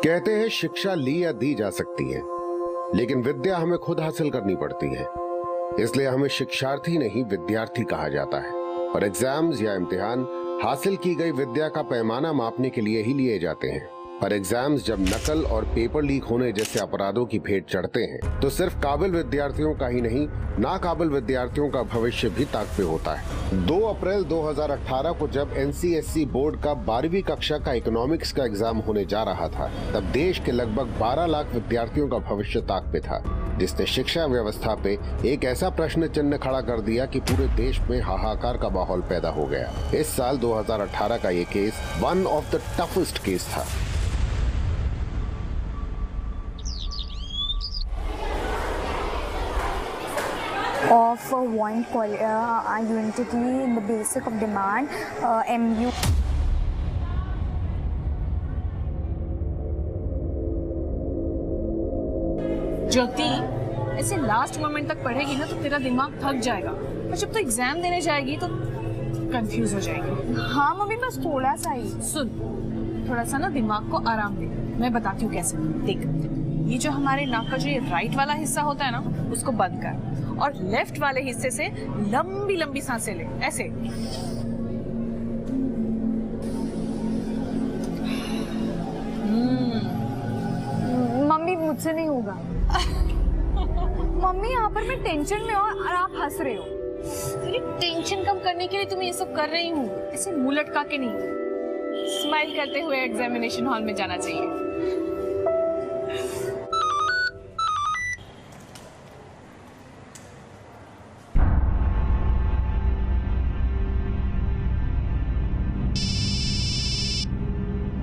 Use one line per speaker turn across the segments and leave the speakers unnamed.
कहते हैं शिक्षा ली या दी जा सकती है, लेकिन विद्या हमें खुद हासिल करनी पड़ती है। इसलिए हमें शिक्षार्थी नहीं विद्यार्थी कहा जाता है और एग्जाम्स या इम्तिहान हासिल की गई विद्या का पैमाना मापने के लिए ही लिए जाते हैं। पर एग्जाम्स जब नकल और पेपर लीक होने जैसे अपराधों की भेंट चढ़ते हैं तो सिर्फ काबिल विद्यार्थियों का ही नहीं, नाकाबिल विद्यार्थियों का भविष्य भी ताक पे होता है। 2 अप्रैल 2018 को जब NCSE बोर्ड का 12वीं कक्षा का इकोनॉमिक्स का एग्जाम होने जा रहा था, तब देश के लगभग 12 लाख विद्यार्थियों का भविष्य ताक पे था, जिसने शिक्षा व्यवस्था पे एक ऐसा प्रश्न चिन्ह खड़ा कर दिया कि पूरे देश में हाहाकार का माहौल पैदा हो गया। इस साल 2018 का ये case one of the toughest case था।
Of want identity in the basic of demand, MU.
ज्योति, ऐसे लास्ट मोमेंट तक पढ़ेगी ना तो तेरा दिमाग थक जाएगा और जब तो एग्जाम देने जाएगी तो कंफ्यूज हो जाएगी।
हाँ मम्मी, बस थोड़ा सा ही।
सुन, थोड़ा सा ना दिमाग को आराम दे। मैं बताती हूँ कैसे। देख, ये जो हमारे नाक का जो ये राइट वाला हिस्सा होता है ना, उसको बंद कर और लेफ्ट वाले हिस्से से लंबी लंबी सांसें ले, ऐसे।
मम्मी मुझसे नहीं होगा। मम्मी यहाँ पर मैं टेंशन में हूँ और आप हंस रहे हो।
अरे टेंशन कम करने के लिए तुम्हें ये सब कर रही हूँ, ऐसे मुंह लटका के नहीं, स्माइल करते हुए एग्जामिनेशन हॉल में जाना चाहिए।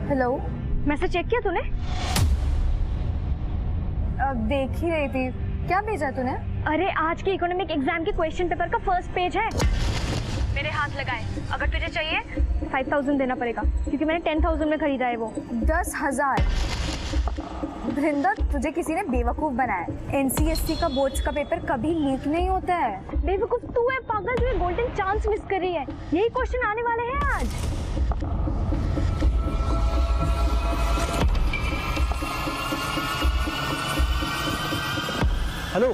हेलो,
मैसेज चेक किया तूने?
देख ही रही थी। क्या भेजा तूने?
अरे आज के इकोनॉमिक एग्जाम के क्वेश्चन पेपर का फर्स्ट पेज है। मेरे हाथ लगाए, अगर तुझे चाहिए 5000 देना पड़ेगा क्योंकि मैंने 10,000 में खरीदा है वो।
10,000? वृंदा, तुझे किसी ने बेवकूफ बनाया। NCSE का बोर्ड्स का पेपर कभी लीक नहीं होता है।
बेवकूफ तू है पागल, जो गोल्डन चांस मिस कर रही है। यही क्वेश्चन आने वाले हैं आज।
Hello,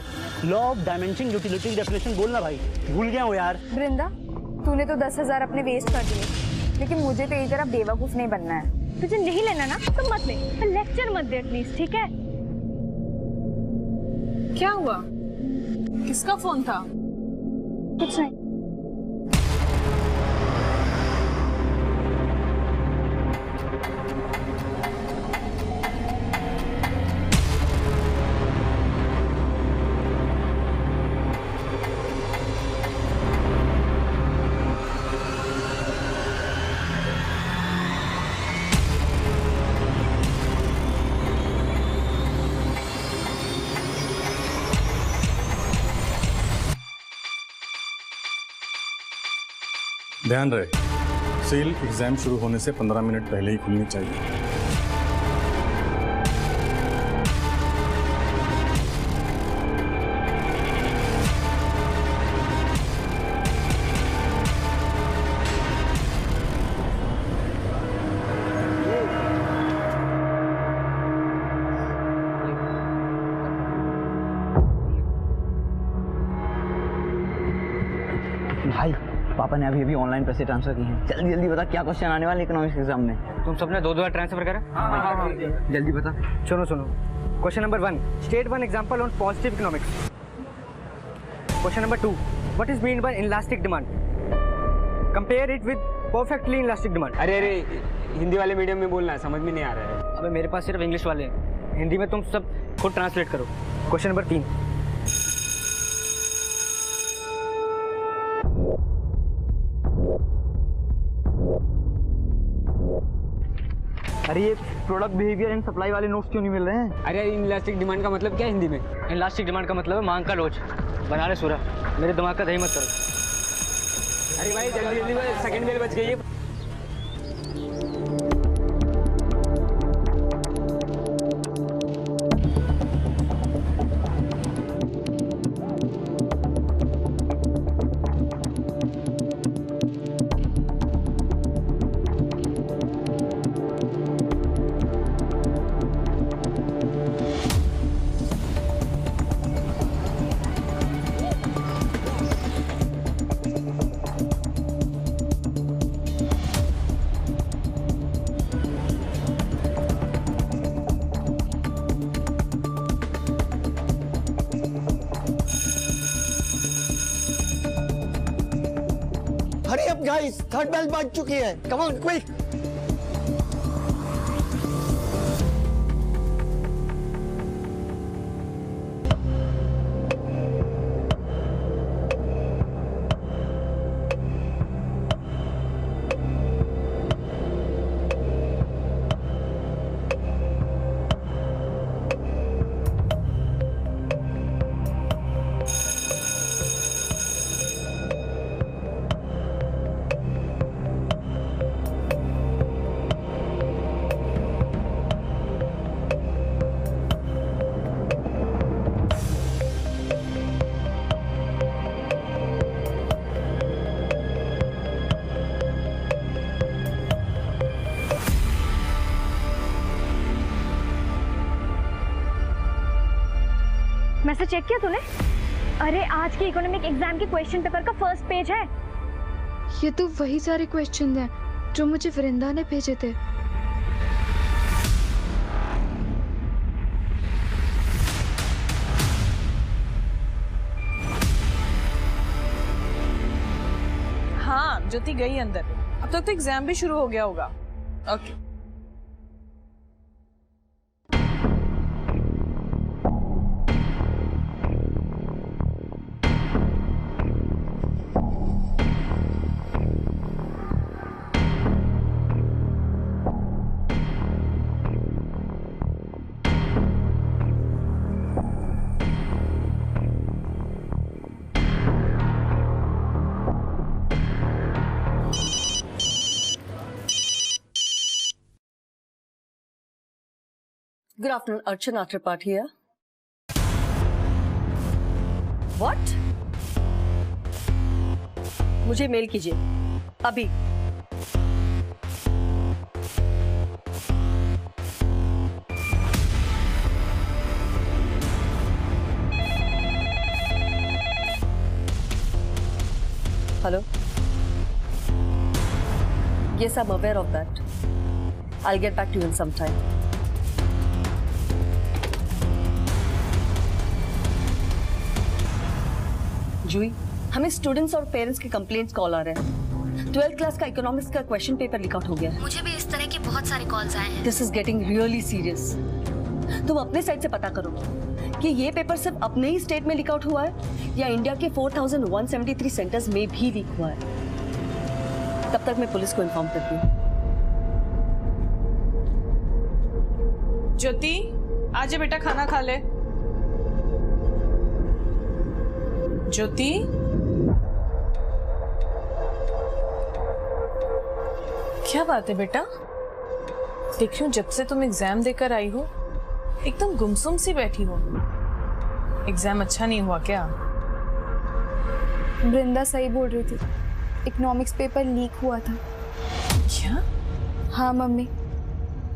law of dimension utility definition बोलना भाई, भूल गया हूँ यार।
वृंदा, तूने तो 10,000 अपने वेस्ट कर दिए, लेकिन मुझे तो तेरी तरह बेवकूफ नहीं बनना है।
तुझे नहीं लेना ना तो मत ले, लेक्चर मत दे एटलीस्ट, ठीक है?
क्या हुआ? किसका फोन था?
कुछ नहीं।
ध्यान रहे, सील एग्जाम शुरू होने से 15 मिनट पहले ही खुलनी चाहिए।
भाई, पापा ने अभी ऑनलाइन पैसे ट्रांसफर किए हैं। जल्दी जल्दी बता, क्या क्वेश्चन आने वाले इकोनॉमिक्स एग्जाम में?
तुम सबने 2 बार ट्रांसफर करा?
हाँ। जल्दी बता।
सुनो, question number 1, state 1 example on positive economics. Question number 2, what is mean by inelastic demand? Compare it with perfectly inelastic demand.
अरे हिंदी वाले मीडियम में बोलना है, समझ में नहीं आ रहा है।
अबे मेरे पास सिर्फ इंग्लिश वाले हैं, हिंदी में तुम सब खुद ट्रांसलेट करो। क्वेश्चन नंबर 3,
अरे ये प्रोडक्ट बिहेवियर एंड सप्लाई वाले नोट्स क्यों नहीं मिल रहे हैं?
अरे इनलास्टिक डिमांड का मतलब क्या है हिंदी में?
इनलास्टिक डिमांड का मतलब है मांग का लोच। बना रहे सूरा, मेरे दिमाग का दही मत करो।
अरे भाई जल्दी जल्दी, सेकंड बेल बज गई है।
गाइस, थर्ड बेल बज चुकी है। Come on quick.
Message check किया तूने? अरे आज के इकोनॉमिक एग्जाम के क्वेश्चन पेपर का फर्स्ट पेज है।
ये तो वही सारे क्वेश्चन हैं जो मुझे वृंदा ने भेजे थे।
हाँ, ज्योति गई अंदर। अब तक तो एग्जाम भी शुरू हो गया होगा। Okay.
Good afternoon, Archana Tripathi here. What? मुझे मेल कीजिए अभी। Hello? Yes, I'm aware of that. I'll get back to you in some time. जूही, हमें स्टूडेंट्स और पेरेंट्स के कंप्लेंट्स कॉल आ रहे हैं। 12th क्लास का इकोनॉमिक्स का क्वेश्चन पेपर लीक आउट हो गया है।
मुझे भी इस तरह के बहुत सारे कॉल्स आए हैं।
This is getting really serious. तुम अपने साइड से पता करो कि ये पेपर सिर्फ अपने ही स्टेट में लीक आउट हुआ है या इंडिया के 4173 सेंटर्स में भी लीक हुआ है। तब तक मैं पुलिस को इन्फॉर्म करती हूँ।
ज्योति, आजा बेटा, खाना खा ले। ज्योति, क्या बात है बेटा? देख रही हूँ जब से तुम एग्जाम देकर आई हो एकदम गुमसुम सी बैठी हो। एग्जाम अच्छा नहीं हुआ क्या?
वृंदा सही बोल रही थी, इकोनॉमिक्स पेपर लीक हुआ था।
क्या?
हाँ मम्मी,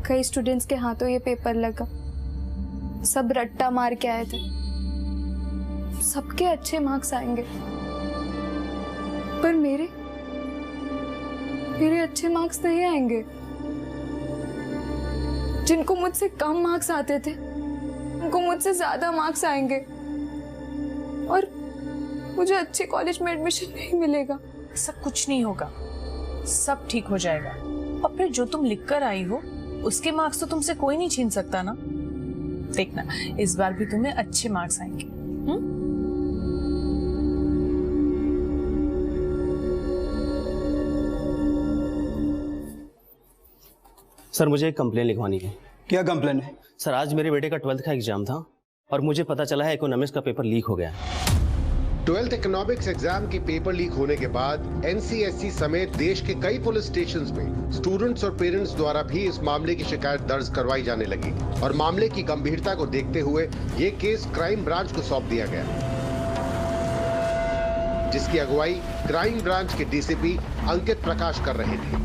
कई स्टूडेंट्स के हाथों ये पेपर लगा। सब रट्टा मार के आए थे। सबके अच्छे मार्क्स आएंगे पर मेरे अच्छे मार्क्स नहीं आएंगे। जिनको मुझसे कम मार्क्स आते थे उनको मुझसे ज्यादा मार्क्स आएंगे और मुझे अच्छे कॉलेज में एडमिशन नहीं मिलेगा।
सब कुछ नहीं होगा, सब ठीक हो जाएगा। और फिर जो तुम लिख कर आई हो उसके मार्क्स तो तुमसे कोई नहीं छीन सकता ना। देखना, इस बार भी तुम्हें अच्छे मार्क्स आएंगे।
सर, मुझे एक कंप्लेन लिखवानी है।
क्या कंप्लेन है?
सर, आज मेरे बेटे का 12th का एग्जाम था और मुझे पता चला है इकोनॉमिक्स का पेपर लीक हो गया है।
12th इकोनॉमिक्स एग्जाम की पेपर लीक होने के बाद एनसीएससी समेत देश के कई पुलिस स्टेशंस में स्टूडेंट्स और पेरेंट्स द्वारा भी इस मामले की शिकायत दर्ज करवाई जाने लगी और मामले की गंभीरता को देखते हुए ये केस क्राइम ब्रांच को सौंप दिया गया, जिसकी अगुवाई क्राइम ब्रांच के डीसीपी अंकित प्रकाश कर रहे थे।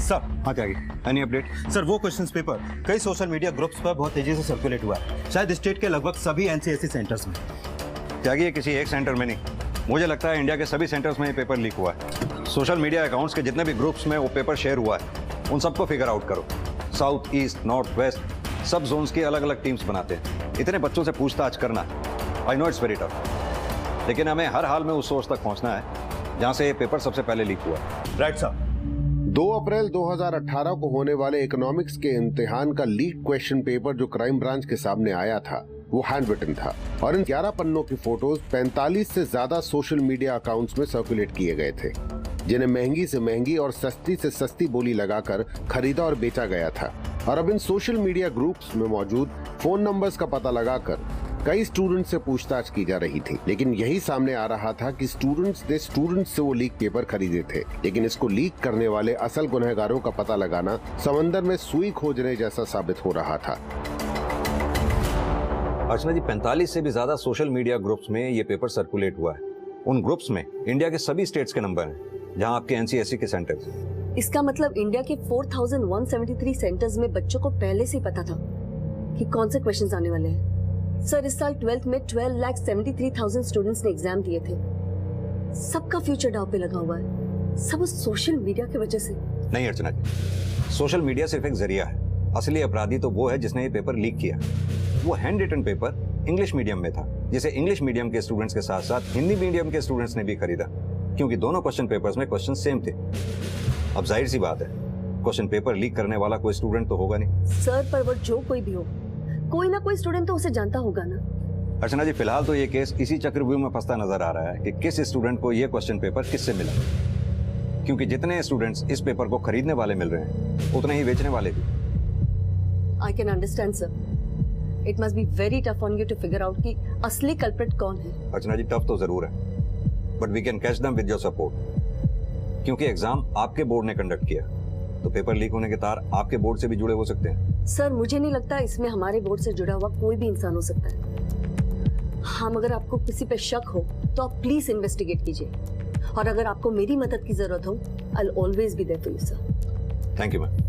सर, आगे एनी अपडेट? सर, वो क्वेश्चंस पेपर कई सोशल मीडिया ग्रुप्स पर बहुत तेजी से सर्कुलेट हुआ है, शायद स्टेट के लगभग सभी एनसीएससी सेंटर्स में।
त्यागी, किसी एक सेंटर में नहीं, मुझे लगता है इंडिया के सभी सेंटर्स में ये पेपर लीक हुआ है। सोशल मीडिया अकाउंट्स के जितने भी ग्रुप्स में वो पेपर शेयर हुआ है उन सबको फिगर आउट करो। साउथ, ईस्ट, नॉर्थ, वेस्ट सब जोन्स की अलग अलग टीम्स बनाते हैं। इतने बच्चों से पूछताछ करना, I know it's very tough, लेकिन हमें हर हाल में उस सोर्स तक पहुंचना है जहां से ये पेपर सबसे पहले लीक हुआ।
राइट साहब।
2 अप्रैल 2018 को होने वाले इकोनॉमिक्स के इम्तिहान का लीक क्वेश्चन पेपर जो क्राइम ब्रांच के सामने आया था वो हैंड रिटन था और इन 11 पन्नों की फोटोज 45 से ज्यादा सोशल मीडिया अकाउंट्स में सर्कुलेट किए गए थे, जिन्हें महंगी से महंगी और सस्ती से सस्ती बोली लगाकर खरीदा और बेचा गया था। और अब इन सोशल मीडिया ग्रुप्स में मौजूद फोन नंबर्स का पता लगाकर कई स्टूडेंट्स से पूछताछ की जा रही थी, लेकिन यही सामने आ रहा था कि स्टूडेंट्स ने स्टूडेंट्स से वो लीक पेपर खरीदे थे, लेकिन इसको लीक करने वाले असल गुनहगारों का पता लगाना समंदर में सुई खोजने जैसा साबित हो रहा था।
अर्चना जी, 45 से भी ज्यादा सोशल मीडिया ग्रुप्स में ये पेपर सर्कुलेट हुआ है। उन ग्रुप्स में इंडिया के सभी स्टेट्स के नंबर हैं, जहां आपके एनसीएससी के सेंटर्स हैं।
इसका मतलब इंडिया के 4173 सेंटर्स में बच्चों को पहले से ही पता था कि कौन से क्वेश्चंस आने वाले हैं। सर, इस साल 12th में 12,73,000 स्टूडेंट्स ने एग्जाम दिए थे। सबका फ्यूचर दांव पे लगा हुआ है, सब उस सोशल मीडिया की वजह से।
नहीं अर्चना जी, सोशल मीडिया सिर्फ एक जरिया है, असली अपराधी तो वो है जिसने ये पेपर लीक किया। वो hand written paper English medium में था, जिसे इंग्लिश मीडियम के स्टूडेंट्स के साथ साथ हिंदी मीडियम के स्टूडेंट्स ने भी खरीदा, क्योंकि दोनों क्वेश्चन पेपर्स में क्वेश्चन सेम थे। अब जाहिर सी बात है, क्वेश्चन पेपर लीक करने वाला कोई स्टूडेंट तो होगा नहीं।
सर, पर वो जो कोई भी हो, कोई ना कोई स्टूडेंट तो उसे जानता होगा ना।
अर्चना जी, फिलहाल तो ये केस इसी चक्रव्यूह में फंसता नजर आ रहा है कि किस स्टूडेंट को ये क्वेश्चन पेपर किससे मिला, क्योंकि जितने स्टूडेंट्स इस पेपर को खरीदने वाले मिल रहे हैं उतने ही बेचने वाले भी।
I can understand sir, it must be very tough on you to figure out कि असली कल्प्रिट कौन है।
अर्चना जी, टफ तो जरूर है, but we can catch them with your support, क्योंकि एग्जाम आपके बोर्ड ने कंडक्ट किया, तो पेपर लीक होने के तार आपके बोर्ड से भी जुड़े हो सकते हैं।
सर, मुझे नहीं लगता इसमें हमारे बोर्ड से जुड़ा हुआ कोई भी इंसान हो सकता है। हाँ, अगर आपको किसी पे शक हो तो आप प्लीज इन्वेस्टिगेट कीजिए, और अगर आपको मेरी मदद की जरूरत हो, I will always be there for you sir.
Thank you ma'am.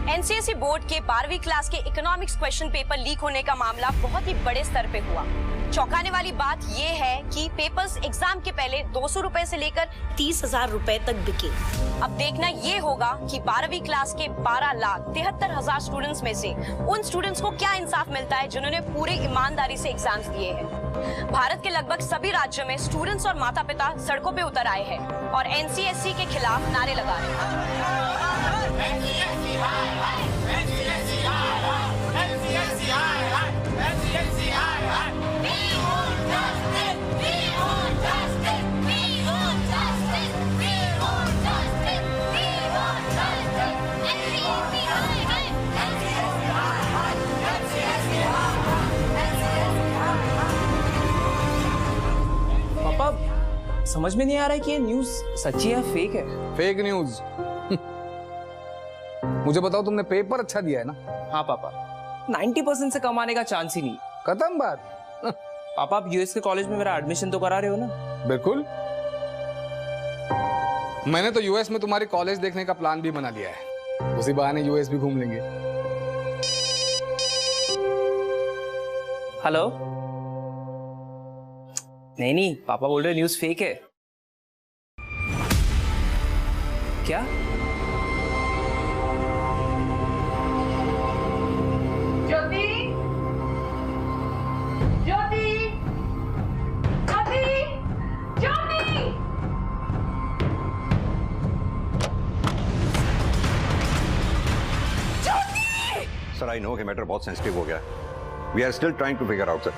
NCSC board के 12वीं क्लास के इकोनॉमिक्स क्वेश्चन पेपर लीक होने का मामला बहुत ही बड़े स्तर पे हुआ। चौंकाने वाली बात ये है कि पेपर्स एग्जाम के पहले 200 रुपए से लेकर 30,000 रुपए तक बिके। अब देखना ये होगा कि 12वीं क्लास के 12,73,000 स्टूडेंट्स में से उन स्टूडेंट्स को क्या इंसाफ मिलता है जिन्होंने पूरी ईमानदारी से एग्जाम्स दिए हैं। भारत के लगभग सभी राज्यों में स्टूडेंट्स और माता पिता सड़कों पे उतर आए हैं और एनसीएससी के खिलाफ नारे लगा रहे हैं।
पापा, समझ में नहीं आ रहा है कि ये न्यूज़ सच्ची है फेक है।
Fake news? मुझे बताओ, तुमने पेपर अच्छा दिया है ना?
हाँ पापा, 90% से कम आने का चांस ही नहीं।
खत्म बात।
पापा, आप यूएस के कॉलेज में मेरा एडमिशन तो करा रहे हो ना?
बिल्कुल। मैंने तो यूएस में तुम्हारी कॉलेज देखने का प्लान भी बना लिया है, उसी बहाने यूएस भी घूम लेंगे।
हेलो? नहीं, पापा बोल रहे न्यूज़ फेक है। क्या?
सर, आई नो कि मैटर बहुत सेंसिटिव हो गया है। We are still trying to figure out sir,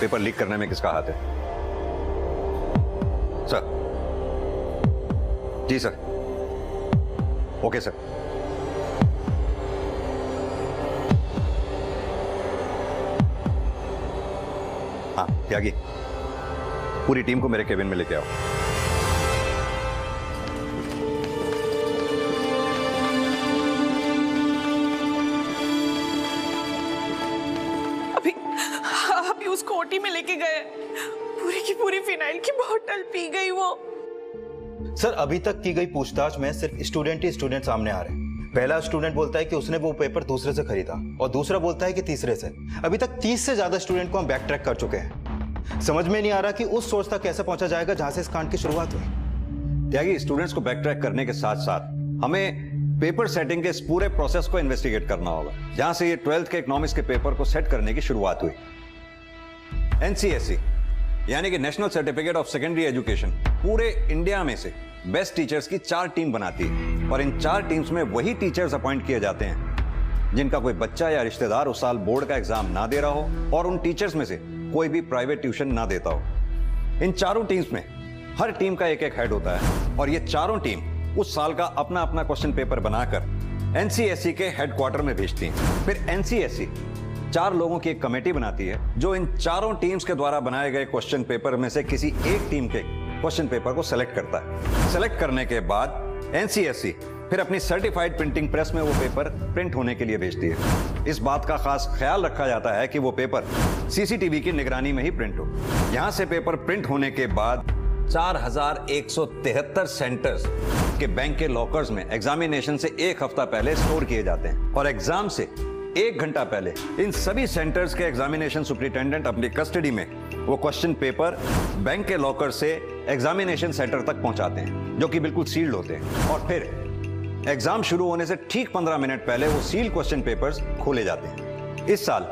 paper leak करने में किसका हाथ है। सर। जी सर। Okay sir. हाँ त्यागी, पूरी टीम को मेरे केबिन में लेके आओ।
अभी उसको ओटी में लेके गए, पूरी की पूरी फिनाइल की बोतल पी गई वो।
सर, अभी तक की गई पूछताछ में सिर्फ स्टूडेंट ही स्टूडेंट सामने आ रहे हैं। पहला स्टूडेंट बोलता है कि उसने वो पेपर दूसरे से खरीदा और दूसरा बोलता है कि तीसरे से। अभी तक 30 से ज्यादा स्टूडेंट को हम बैक ट्रैक कर चुके हैं। समझ में नहीं आ रहा कि उस सोर्स तक कैसे पहुंचा जाएगा जहां से इस कांड की शुरुआत हुई।
त्यागी, स्टूडेंट्स को बैक ट्रैक करने के साथ साथ हमें पेपर सेटिंग के इस पूरे प्रोसेस को इन्वेस्टिगेट करना होगा, जहां से ये 12th के इकोनॉमिक्स के पेपर को सेट करने की शुरुआत हुई। एनसीएससी यानी कि national certificate of secondary education पूरे इंडिया में से बेस्ट टीचर्स की 4 टीम बनाती है और इन 4 टीम्स में वही टीचर्स अपॉइंट किए जाते हैं जिनका कोई बच्चा या रिश्तेदार उस साल बोर्ड का एग्जाम ना दे रहा हो और उन टीचर्स में से कोई भी प्राइवेट ट्यूशन ना देता हो। इन चारों टीम्स में हर टीम का एक हेड होता है और ये चारों टीम उस साल का अपना अपना क्वेश्चन पेपर बनाकर एनसीएससी के हेडक्वार्टर में भेजती हैं। फिर एनसीएससी 4 लोगों की एक कमेटी बनाती है जो इन चारों टीम्स के द्वारा बनाए गए क्वेश्चन पेपर में से किसी एक टीम के क्वेश्चन पेपर को सेलेक्ट करता है। सेलेक्ट करने के बाद एनसीएससी फिर अपनी सर्टिफाइड प्रिंटिंग प्रेस में वो पेपर प्रिंट होने के लिए भेजती है। इस बात का खास ख्याल रखा जाता है कि वो पेपर सीसीटीवी की निगरानी में ही प्रिंट हो। यहां से पेपर प्रिंट होने के बाद 4173 सेंटर्स के बैंक के लॉकर्स में एग्जामिनेशन से 1 हफ्ता पहले स्टोर किए जाते हैं और एग्जाम से 1 घंटा पहले इन सभी सेंटर्स के एग्जामिनेशन सुपरिटेंडेंट अपनी कस्टडी में वो क्वेश्चन पेपर बैंक के लॉकर से एग्जामिनेशन सेंटर तक पहुंचाते हैं जो कि बिल्कुल सील्ड होते हैं और फिर एग्जाम शुरू होने से ठीक 15 मिनट पहले वो सील क्वेश्चन पेपर्स खोले जाते हैं। इस साल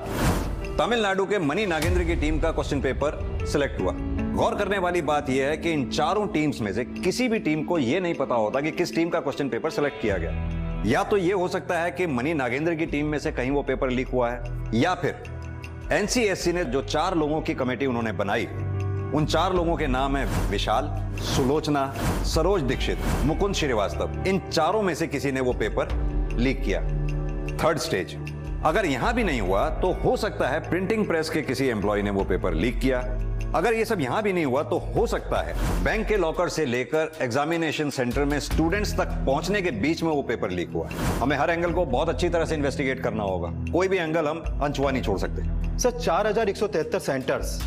तमिलनाडु के मनी नागेंद्र की टीम का क्वेश्चन पेपर सिलेक्ट हुआ। गौर करने वाली बात यह है कि इन चारों टीम्स में से किसी भी टीम को यह नहीं पता होता कि किस टीम का क्वेश्चन पेपर सिलेक्ट किया गया। या तो यह हो सकता है कि मनी नागेंद्र की टीम में से कहीं वो पेपर लीक हुआ है या फिर एनसीएससी ने जो 4 लोगों की कमेटी उन्होंने बनाई उन 4 लोगों के नाम है विशाल, सुलोचना, सरोज दीक्षित, मुकुंद श्रीवास्तव। इन चारों में से किसी ने वो पेपर लीक किया। 3rd स्टेज, अगर यहां भी नहीं हुआ तो हो सकता है प्रिंटिंग प्रेस के किसी एम्प्लॉय ने वो पेपर लीक किया। अगर ये सब यहां भी नहीं हुआ तो हो सकता है बैंक के लॉकर से लेकर एग्जामिनेशन सेंटर में स्टूडेंट्स तक पहुंचने के बीच में वो पेपर लीक हुआ। हमें हर एंगल को बहुत अच्छी तरह से इन्वेस्टिगेट करना होगा, कोई भी एंगल हम अनछुआ नहीं छोड़ सकते।
सर 4173 सेंटर्स,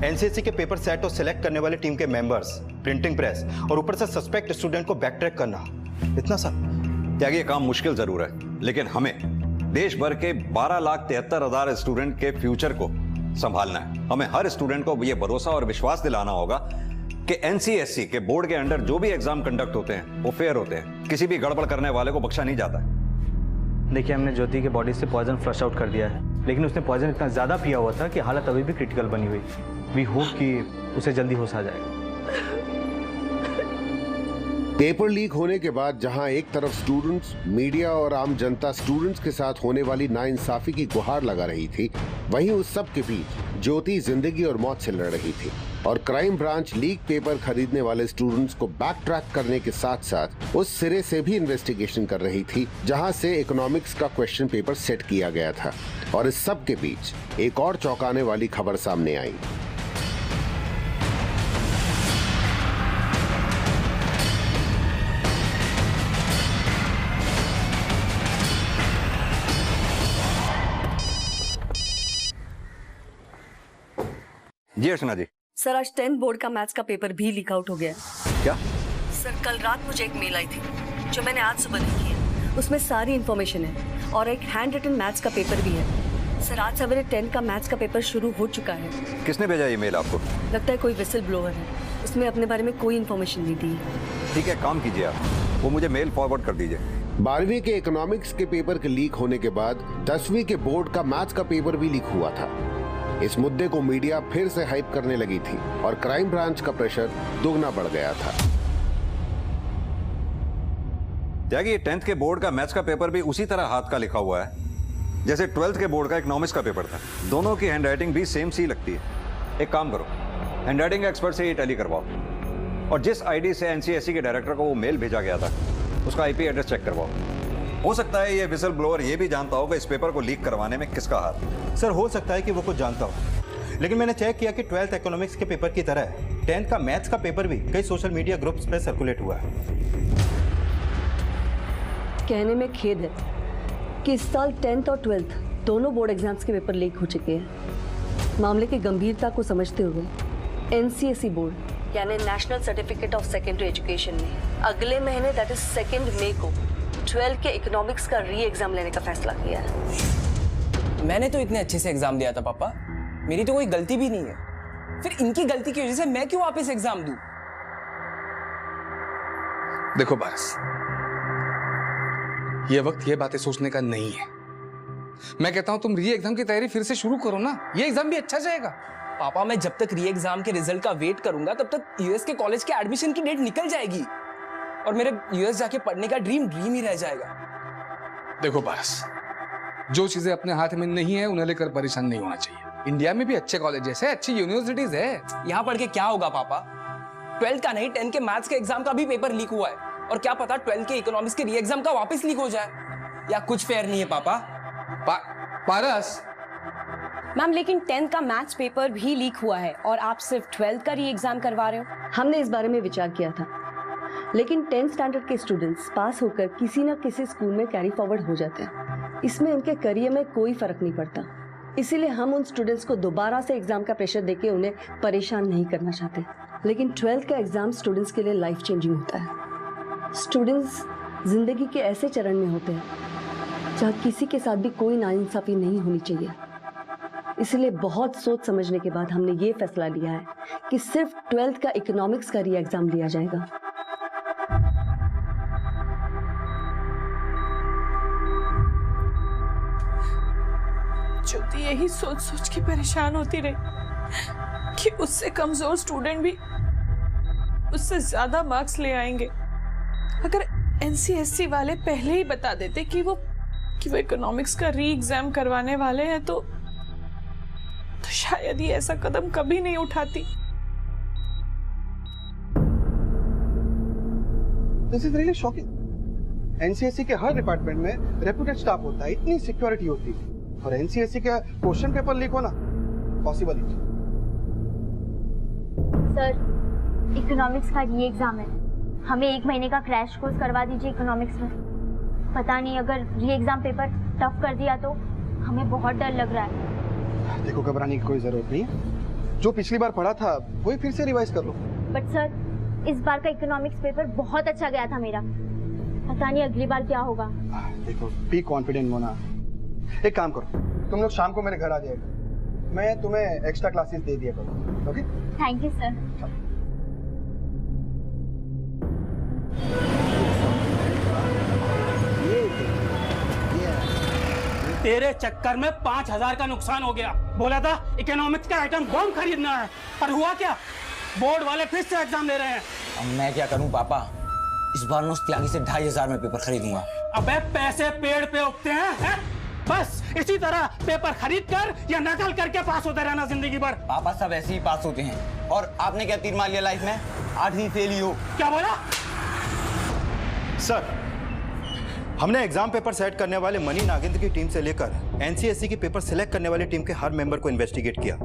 एनसीएससी के पेपर सेट और सिलेक्ट करने वाली टीम के मेंबर्स, प्रिंटिंग प्रेस और ऊपर से सस्पेक्ट स्टूडेंट को बैक ट्रैक करना, इतना सब
त्यागी, ये काम मुश्किल जरूर है लेकिन हमें देश भर के 12,73,000 स्टूडेंट के फ्यूचर को संभालना है। हमें हर स्टूडेंट को ये भरोसा और विश्वास दिलाना होगा कि एनसीएससी के बोर्ड के अंडर जो भी एग्जाम कंडक्ट होते हैं वो फेयर होते हैं, किसी भी गड़बड़ करने वाले को बख्शा नहीं जाता।
देखिए, हमने ज्योति के बॉडी से पॉइजन फ्लश आउट कर दिया है लेकिन उसने पॉइजन इतना ज़्यादा पिया हुआ था कि हालत अभी भी क्रिटिकल बनी हुई। वी होप कि उसे जल्दी होश आ जाएगा।
पेपर लीक होने के बाद जहां एक तरफ स्टूडेंट्स, मीडिया और आम जनता स्टूडेंट्स के साथ होने वाली नाइंसाफी की गुहार लगा रही थी, वहीं उस सब के बीच ज्योति जिंदगी और मौत से लड़ रही थी और क्राइम ब्रांच लीक पेपर खरीदने वाले स्टूडेंट्स को बैक ट्रैक करने के साथ साथ उस सिरे से भी इन्वेस्टिगेशन कर रही थी जहां से इकोनॉमिक्स का क्वेश्चन पेपर सेट किया गया था। और इस सब के बीच एक और चौंकाने वाली खबर सामने आई।
जी अर्चना जी।
सर, आज 10th बोर्ड का मैथ्स का पेपर भी लीक आउट हो गया।
क्या?
सर, कल रात मुझे एक मेल आई थी जो मैंने आज सुबह लिखी है। उसमें सारी इन्फॉर्मेशन है और एक हैंड रिटन मैथ्स का पेपर भी है। सर, आज सवेरे 10 का मैथ्स का पेपर शुरू हो चुका है।
किसने भेजा ये मेल आपको?
लगता है कोई विसल ब्लोअर है, उसमें अपने बारे में कोई इन्फॉर्मेशन नहीं दी।
ठीक है, काम कीजिए आप, वो मुझे मेल फॉरवर्ड कर दीजिए।
12वीं के इकोनॉमिक्स के पेपर के लीक होने के बाद 10वीं के बोर्ड का मैथ्स का पेपर भी लीक हुआ था। इस मुद्दे को मीडिया फिर से हाइप करने लगी थी और क्राइम ब्रांच का प्रेशर दोगुना बढ़ गया था।
त्यागी, 10th के बोर्ड का मैथ्स का पेपर भी उसी तरह हाथ का लिखा हुआ है जैसे 12th के बोर्ड का इकोनॉमिक्स का पेपर था। दोनों की हैंडराइटिंग भी सेम सी लगती है। एक काम करो, हैंडराइटिंग एक्सपर्ट से ये टैली करवाओ और जिस आईडी से एनसीएससी के डायरेक्टर को वो मेल भेजा गया था उसका आईपी एड्रेस चेक करवाओ। हो सकता है ये विसल ब्लोअर ये भी जानता हो कि इस पेपर को लीक करवाने में किसका हाथ।
सर, हो सकता है कि वो कुछ जानता हो, लेकिन मैंने चेक किया कि 12th इकोनॉमिक्स के पेपर की तरह 10th का मैथ्स का पेपर भी कई सोशल मीडिया ग्रुप्स पर सर्कुलेट हुआ है।
कहने में खेद है कि इस साल 10th और 12th दोनों बोर्ड एग्जाम्स के पेपर लीक हो चुके हैं। मामले की गंभीरता को समझते हुए एनसीएससी बोर्ड यानी national certificate of secondary education ने अगले महीने दैट इज 2 मई को 12th के इकोनॉमिक्स का री एग्जाम लेने का फैसला किया है।
मैंने तो इतने अच्छे से एग्जाम दिया था पापा, मेरी तो कोई गलती भी नहीं है। फिर इनकी गलती की वजह से मैं क्यों वापस एग्जाम दूं?
देखो पारस, ये वक्त ये बातें सोचने का नहीं है। मैं कहता हूं तुम री एग्जाम की तैयारी फिर से शुरू करो ना, ये एग्जाम भी अच्छा जाएगा।
पापा मैं जब तक री एग्जाम के रिजल्ट का वेट करूंगा तब तक यूएस के कॉलेज के एडमिशन की डेट निकल जाएगी और मेरे यूएस जाके पढ़ने का ड्रीम ही रह जाएगा।
देखो पारस, जो चीजें अपने हाथ में नहीं है उन्हें लेकर परेशान नहीं होना चाहिए। इंडिया में भी अच्छे कॉलेजेस है, अच्छी यूनिवर्सिटीज है।
यहाँ पढ़ के क्या होगा पापा? 12th का नहीं 10th के मैथ्स के एग्जाम का भी पेपर लीक हुआ है और क्या पता 12th के इकोनॉमिक्स के री एग्जाम का वापस लीक हो जाए। या कुछ फेयर नहीं है पापा।
पारस
मैम लेकिन 10th का मैथ्स पेपर भी लीक हुआ है और आप सिर्फ 12th का री एग्जाम करवा रहे हो।
हमने इस बारे में विचार किया था, लेकिन 10th स्टैंडर्ड के स्टूडेंट्स पास होकर किसी न किसी स्कूल में कैरी फॉरवर्ड हो जाते हैं। इसमें उनके करियर में कोई फर्क नहीं पड़ता। इसीलिए हम उन स्टूडेंट्स को दोबारा से एग्जाम का प्रेशर देके उन्हें परेशान नहीं करना चाहते। लेकिन 12th का एग्जाम स्टूडेंट्स के लिए लाइफ चेंजिंग होता है। स्टूडेंट्स जिंदगी के ऐसे चरण में होते हैं जहाँ किसी के साथ भी कोई नाइंसाफी नहीं होनी चाहिए। इसलिए बहुत सोच समझने के बाद हमने ये फैसला लिया है कि सिर्फ 12th का इकोनॉमिक्स का री एग्जाम लिया जाएगा।
ज्योति यही सोच सोच के परेशान होती रही कि उससे कमजोर स्टूडेंट भी उससे ज्यादा मार्क्स ले आएंगे। अगर एनसीएससी वाले पहले ही बता देते कि वो इकोनॉमिक्स का री एग्जाम करवाने वाले हैं तो शायद ही ऐसा कदम कभी नहीं उठाती।
This is really shocking. NCSC के हर डिपार्टमेंट में रेप्यूटेड स्टाफ होता है, इतनी सिक्योरिटी होती है, और एनसीएससी का क्वेश्चन पेपर लीक होना पॉसिबल ही।
सर इकोनॉमिक्स का री एग्जाम है, हमें 1 महीने का क्रैश कोर्स करवा दीजिए इकोनॉमिक्स में। पता नहीं अगर री एग्जाम पेपर टफ कर दिया तो हमें बहुत डर लग रहा है।
देखो घबराने की कोई जरूरत नहीं है, जो पिछली बार पढ़ा था वही फिर से रिवाइज कर लो।
बट सर इस बार का इकोनॉमिक्स पेपर बहुत अच्छा गया था मेरा, पता नहीं अगली बार क्या होगा।
देखो बी कॉन्फिडेंट मोना। एक काम करो, तुम लोग शाम को मेरे घर आ जाएगा, मैं तुम्हें एक्स्ट्रा क्लासेस दे दिया करूँगा। Okay
thank you sir.
तेरे चक्कर में 5,000 का नुकसान हो गया। बोला था इकोनॉमिक्स का आइटम बॉम्ब खरीदना है, पर हुआ क्या? बोर्ड वाले फिर से एग्जाम ले रहे हैं।
अब मैं क्या करूं पापा? इस बार मैं उस त्यागी से 2,500 में पेपर खरीदूंगा।
अबे पैसे पेड़ पे उगते हैं? बस इसी तरह पेपर खरीद कर या नकल करके पास होते रहना जिंदगी भर।
पापा सब ऐसे ही पास होते हैं। और आपने क्या तीर मार लिया लाइफ में? 8वीं फेल ही हो।
क्या बोला?
सर हमने एग्जाम पेपर सेट करने वाले मनी नागेंद्र की टीम से लेकर एनसीएससी की पेपर सिलेक्ट करने वाली टीम के हर मेंबर को इन्वेस्टिगेट किया।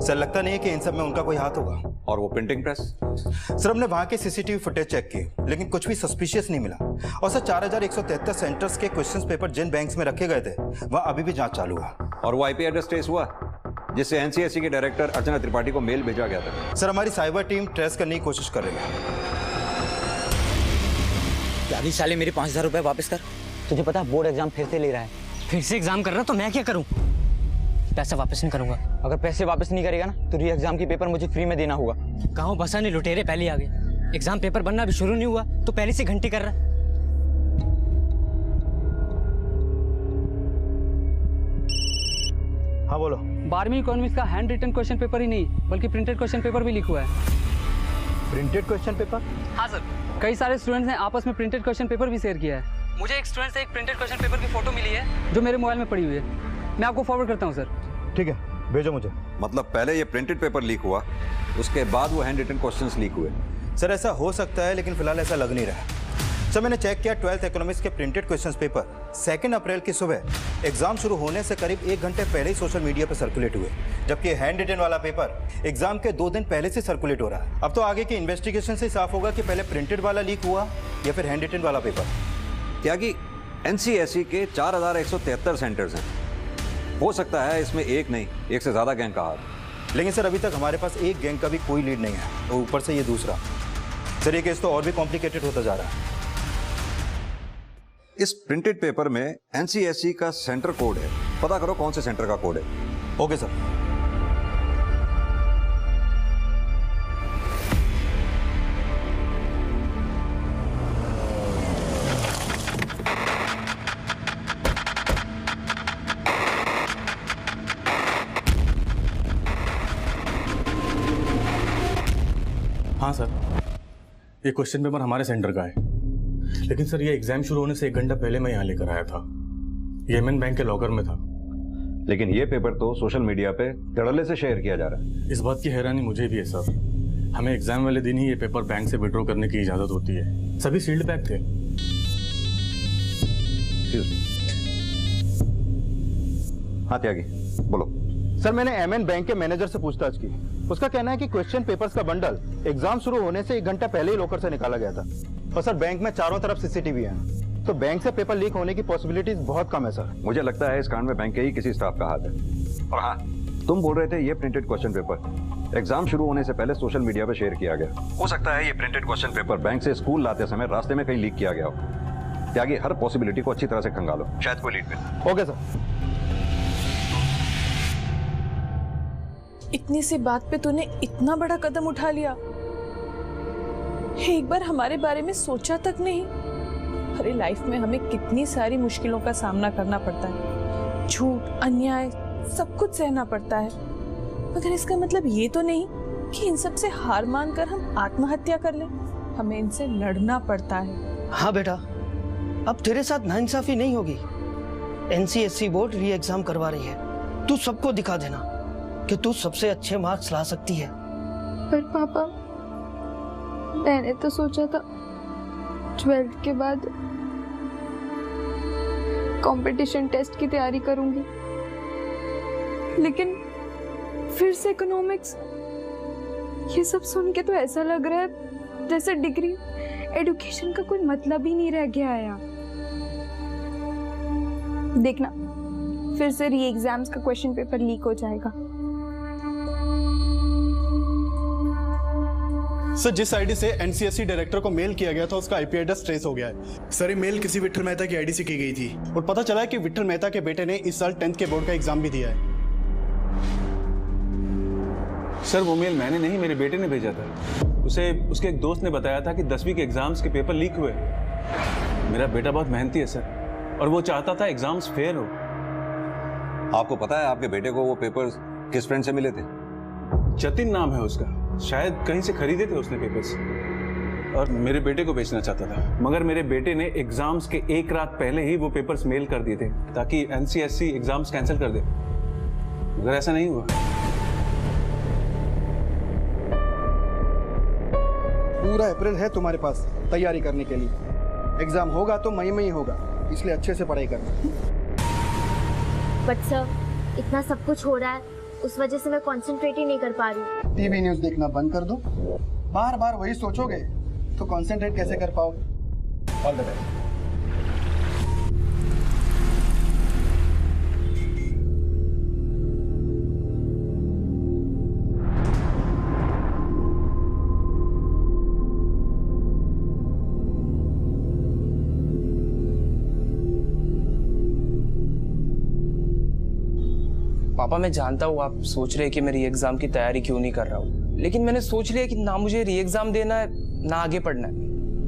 सर लगता नहीं है कि इन सब में उनका कोई हाथ होगा।
और वो प्रिंटिंग प्रेस?
सर हमने वहां के सीसीटीवी फुटेज चेक की, लेकिन कुछ भी सस्पिशियस नहीं मिला। और सर 4173 सेंटर्स के क्वेश्चन पेपर जिन बैंक्स में रखे गए थे वहाँ अभी भी जांच चालू है।
और वो आईपी एड्रेस ट्रेस हुआ जिससे एनसीएससी के डायरेक्टर अर्चना त्रिपाठी को मेल भेजा गया था?
सर हमारी साइबर टीम ट्रेस करने की कोशिश कर रही है।
त्यागी साले मेरे 5,000 रुपए वापस कर।
तुझे पता बोर्ड एग्जाम फिर से ले रहा है।
फिर से एग्जाम कर रहा तो मैं क्या करूं? पैसा वापस नहीं करूंगा।
अगर पैसे वापस नहीं करेगा ना तो री एग्जाम की पेपर मुझे फ्री में देना होगा।
गाँव बसा ने लुटेरे पहले आ गए। एग्जाम पेपर बनना अभी शुरू नहीं हुआ तो पहले से घंटी कर रहा।
हाँ बोलो।
12वीं इकोनॉमिक्स का हैंड रिटन क्वेश्चन पेपर ही नहीं बल्कि प्रिंटेड क्वेश्चन पेपर भी लीक हुआ है।
Printed question paper?
हाँ सर, कई सारे स्टूडेंट्स ने आपस में प्रिंटेड क्वेश्चन पेपर भी शेयर किया है। मुझे एक स्टूडेंट से एक प्रिंटेड क्वेश्चन पेपर की फोटो मिली है जो मेरे मोबाइल में पड़ी हुई है। मैं आपको फॉरवर्ड करता हूँ सर।
ठीक है भेजो मुझे।
मतलब पहले ये प्रिंटेड पेपर लीक हुआ, उसके बाद वो हैंड रिटन क्वेश्चंस लीक हुए।
सर ऐसा हो सकता है, लेकिन फिलहाल ऐसा लग नहीं रहा। सर मैंने चेक किया 12th इकोनॉमिक्स के प्रिंटेड क्वेश्चंस पेपर 2 अप्रैल की सुबह एग्जाम शुरू होने से करीब 1 घंटे पहले ही सोशल मीडिया पर सर्कुलेट हुए, जबकि हैंड रिटन वाला पेपर एग्जाम के 2 दिन पहले से सर्कुलेट हो रहा है। अब तो आगे की इन्वेस्टिगेशन से साफ होगा कि पहले प्रिंटेड वाला लीक हुआ या फिर हैंड रिटन वाला पेपर।
त्यागी एनसीएससी के 4173 सेंटर्स हैं, हो सकता है इसमें एक नहीं 1 से ज्यादा गैंग का हाथ।
लेकिन सर अभी तक हमारे पास एक गैंग का भी कोई लीड नहीं है, और ऊपर से ये दूसरा। सर ये केस तो और भी कॉम्प्लिकेटेड होता जा रहा है।
इस प्रिंटेड पेपर में एनसीएससी का सेंटर कोड है, पता करो कौन से सेंटर का कोड है।
Okay sir.
हाँ सर, ये क्वेश्चन पेपर हमारे सेंटर का है, लेकिन सर ये एग्जाम शुरू होने से 1 घंटा पहले मैं यहाँ लेकर आया था। येमेन बैंक के लॉकर में था।
लेकिन ये पेपर तो सोशल मीडिया पे धड़ल्ले से शेयर किया जा रहा है।
इस बात की हैरानी मुझे भी है सर। हमें एग्जाम वाले दिन ही ये पेपर बैंक से विड्रॉ करने की इजाजत होती है। सभी सील्ड पैक थे।
हाँ त्यागी, बोलो।
सर, मैंने एमएन बैंक के मैनेजर से पूछताछ की। उसका कहना है कि क्वेश्चन पेपर्स का बंडल एग्जाम शुरू होने से 1 घंटा पहले ही लॉकर से निकाला गया था। और सर, बैंक में चारों तरफ सीसीटीवी है, तो बैंक से पेपर लीक होने की पॉसिबिलिटीज बहुत कम है सर।
मुझे लगता है इस कांड में बैंक के ही किसी स्टाफ का हाथ है। और हाँ, तुम बोल रहे थे ये प्रिंटेड क्वेश्चन पेपर एग्जाम शुरू होने से पहले सोशल मीडिया पे शेयर किया गया। हो सकता है ये प्रिंटेड क्वेश्चन पेपर बैंक से स्कूल लाते समय रास्ते में कहीं लीक किया गया हो। त्यागी, हर पॉसिबिलिटी को अच्छी तरह से खंगालो, शायद कोई लीड मिले।
Okay sir.
इतनी सी बात पे तूने इतना बड़ा कदम उठा लिया, एक बार हमारे बारे में सोचा तक नहीं। अरे लाइफ में हमें कितनी सारी मुश्किलों का सामना करना पड़ता है, झूठ, अन्याय, सब कुछ सहना पड़ता है, मगर इसका मतलब ये तो नहीं कि इन सब से हार मानकर हम आत्महत्या कर लें। हमें इनसे लड़ना पड़ता है।
हाँ बेटा, अब तेरे साथ नाइंसाफी नहीं होगी। एनसीएससी बोर्ड री एग्जाम करवा रही है, तू सबको दिखा देना कि तू सबसे अच्छे मार्क्स ला सकती है।
पर पापा, मैंने तो सोचा था 12th के बाद कंपटीशन टेस्ट की तैयारी करूंगी, लेकिन फिर से इकोनॉमिक्स। ये सब सुन के तो ऐसा लग रहा है जैसे डिग्री एजुकेशन का कोई मतलब ही नहीं रह गया है यार। देखना, फिर से री एग्जाम्स का क्वेश्चन पेपर लीक हो जाएगा।
सर, जिस आईडी से एनसीएससी डायरेक्टर को मेल किया गया था उसका आईपी एड्रेस ट्रेस हो गया है। सर, ये मेल किसी विट्ठल मेहता की आईडी से की गई थी और पता चला है कि विट्ठल मेहता के बेटे ने इस साल 10th के बोर्ड का एग्जाम भी दिया है।
सर, वो मेल मैंने नहीं, मेरे बेटे ने भेजा था। उसे उसके एक दोस्त ने बताया था कि 10वीं के एग्जाम्स के पेपर लीक हुए। मेरा बेटा बहुत मेहनती है सर, और वो चाहता था एग्जाम्स फेयर हो।
आपको पता है आपके बेटे को वो पेपर्स किस फ्रेंड से मिले थे?
जतिन नाम है उसका, शायद कहीं से खरीदे थे उसने पेपर्स, और मेरे बेटे को बेचना चाहता था। मगर मेरे बेटे ने एग्जाम्स के 1 रात पहले ही वो पेपर्स मेल कर दिए थे ताकि एनसीएससी एग्जाम्स कैंसिल कर दे, मगर ऐसा नहीं हुआ।
पूरा अप्रैल है तुम्हारे पास तैयारी करने के लिए। एग्जाम होगा तो मई में ही होगा, इसलिए अच्छे से पढ़ाई करना।
बट सर, इतना सब कुछ हो रहा है, उस वजह से मैं कंसंट्रेट ही नहीं कर पा रही।
टीवी न्यूज़ देखना बंद कर दो। बार बार वही सोचोगे तो कंसंट्रेट कैसे कर पाओगे? All the best.
पापा, मैं जानता हूँ आप सोच रहे हैं कि मैं री एग्जाम की तैयारी क्यों नहीं कर रहा हूँ, लेकिन मैंने सोच लिया कि ना मुझे री एग्जाम देना है ना आगे पढ़ना है।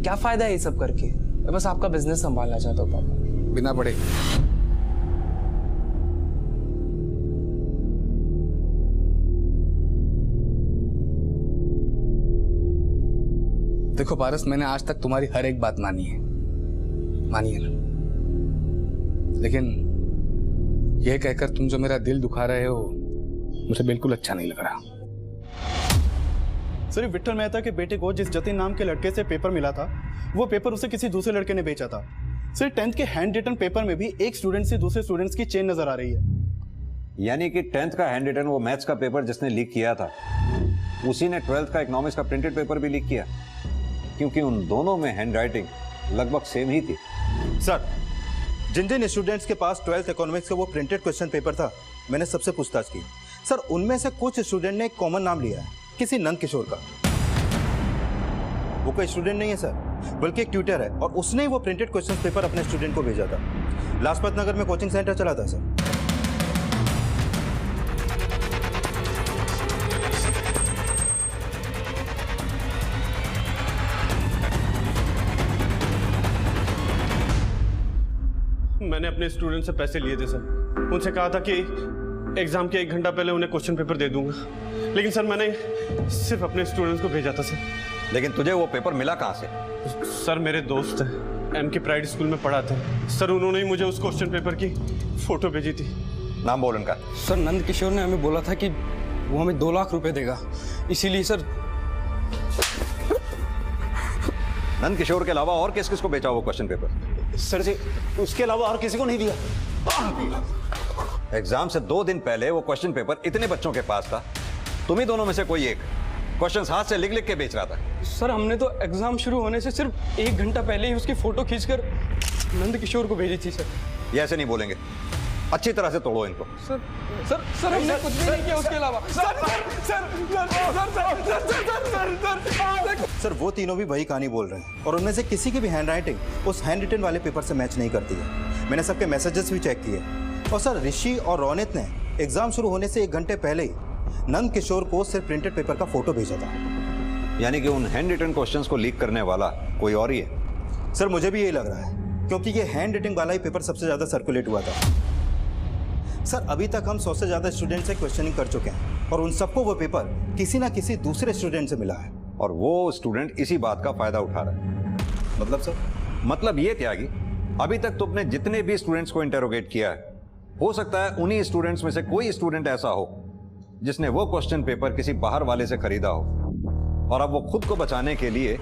क्या फायदा है ये सब करके? मैं बस आपका बिजनेस संभालना चाहता हूँ पापा।
बिना पढ़े। देखो पारस, मैंने आज तक तुम्हारी हर एक बात मानी है ना, लेकिन यह कहकर तुम जो मेरा दिल दुखा रहे हो मुझे बिल्कुल अच्छा नहीं लग रहा।
सर, विट्ठल मेहता के बेटे को जिस जतिन नाम के लड़के से पेपर मिला था, वो पेपर उसे किसी दूसरे लड़के ने बेचा था। सर, 10th के हैंड रिटन पेपर में भी एक स्टूडेंट से दूसरे स्टूडेंट्स की चेन नजर आ रही है।
यानी कि 10th का हैंड रिटन वो मैथ्स का पेपर जिसने लीक किया था, उसी ने 12th का इकोनॉमिक्स का प्रिंटेड पेपर भी लीक किया, क्योंकि उन दोनों में हैंड राइटिंग लगभग सेम ही थी।
सर, जिन जिन स्टूडेंट्स के पास 12th इकोनॉमिक्स का वो प्रिंटेड क्वेश्चन पेपर था, मैंने सबसे पूछताछ की। सर, उनमें से कुछ स्टूडेंट ने एक कॉमन नाम लिया है, किसी नंद किशोर का। वो कोई स्टूडेंट नहीं है सर, बल्कि एक ट्यूटर है, और उसने ही वो प्रिंटेड क्वेश्चन पेपर अपने स्टूडेंट को भेजा था। लाजपत नगर में कोचिंग सेंटर चला था सर।
मैंने अपने स्टूडेंट से पैसे लिए थे सर, उनसे कहा था कि एग्जाम के 1 घंटा पहले उन्हें क्वेश्चन पेपर दे दूंगा, लेकिन सर मैंने सिर्फ अपने स्टूडेंट्स को भेजा था सर।
लेकिन तुझे वो पेपर मिला कहाँ से?
सर मेरे दोस्त हैं, एम के प्राइड स्कूल में पढ़ाते हैं सर, उन्होंने ही मुझे उस क्वेश्चन पेपर की फोटो भेजी थी।
नाम बोल उनका।
सर नंद किशोर ने हमें बोला था कि वो हमें 2 लाख रुपए देगा, इसीलिए सर।
नंद किशोर के अलावा और किस किस को बेचा वो क्वेश्चन पेपर?
सर जी उसके अलावा और किसी को नहीं दिया।
एग्जाम से 2 दिन पहले वो क्वेश्चन पेपर इतने बच्चों के पास था, तुम ही दोनों में से कोई एक क्वेश्चंस हाथ से लिख लिख के बेच रहा था।
सर हमने तो एग्जाम शुरू होने से सिर्फ 1 घंटा पहले ही उसकी फोटो खींचकर नंद किशोर को भेजी थी सर।
ये ऐसे नहीं बोलेंगे, अच्छी तरह से तोड़ो इनको।
सर सर सर हमने कुछ भी नहीं किया उसके अलावा।
सर वो तीनों भी वही कहानी बोल रहे हैं और उनमें से किसी की भी हैंडराइटिंग उस हैंड रिटन वाले पेपर से मैच नहीं करती है। मैंने सबके मैसेजेस भी चेक किए और सर ऋषि और रोनित ने एग्जाम शुरू होने से 1 घंटे पहले ही नंद किशोर को सिर्फ प्रिंटेड पेपर का फोटो भेजा था।
यानी कि उन हैंड रिटन क्वेश्चंस को लीक करने वाला कोई और ही है।
सर मुझे भी यही लग रहा है, क्योंकि ये हैंड रिटन वाला ही पेपर सबसे ज्यादा सर्कुलेट हुआ था। सर अभी तक हम 100 से ज्यादा स्टूडेंट से क्वेश्चनिंग कर चुके हैं और उन सबको वो पेपर किसी ना किसी दूसरे स्टूडेंट से मिला है
और वो स्टूडेंट इसी बात का फायदा उठा रहा है।
मतलब सर?
मतलब ये त्यागी, अभी तक तुमने जितने भी स्टूडेंट्स को इंटेरोगेट किया है, हो सकता है उन्हीं स्टूडेंट्स में से कोई स्टूडेंट ऐसा हो जिसने वो क्वेश्चन पेपर किसी बाहर वाले से खरीदा हो और अब वो खुद को बचाने के लिए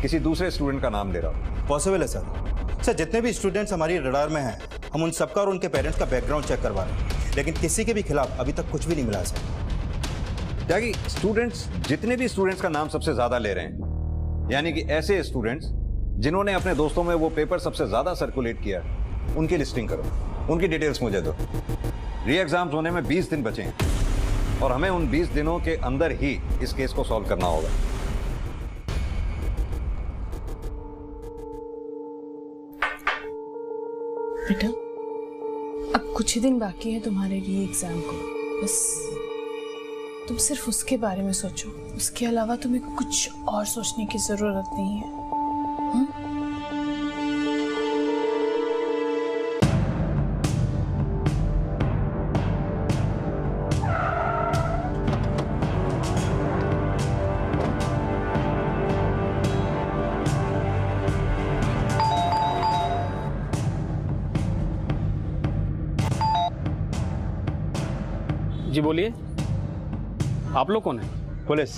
किसी दूसरे स्टूडेंट का नाम दे रहा हो।
पॉसिबल है सर। सर जितने भी स्टूडेंट्स हमारी रडार में हैं, हम उन सबका और उनके पेरेंट्स का बैकग्राउंड चेक करवा रहे हैं, लेकिन किसी के भी खिलाफ अभी तक कुछ भी नहीं मिला है सर।
त्यागी, स्टूडेंट्स जितने भी स्टूडेंट्स का नाम सबसे ज्यादा ले रहे हैं, यानी कि ऐसे स्टूडेंट्स जिन्होंने अपने दोस्तों में वो पेपर सबसे ज्यादा सर्कुलेट किया, उनकी लिस्टिंग करो, उनकी डिटेल्स मुझे दो। री एग्जाम्स होने में 20 दिन बचे हैं और हमें उन 20 दिनों के अंदर ही इस केस को सॉल्व करना होगा।
बेटा अब कुछ ही दिन बाकी है तुम्हारे री एग्जाम को, बस तुम सिर्फ उसके बारे में सोचो, उसके अलावा तुम्हें कुछ और सोचने की जरूरत नहीं है।
जी बोलिए, आप लोग कौन है?
पुलिस।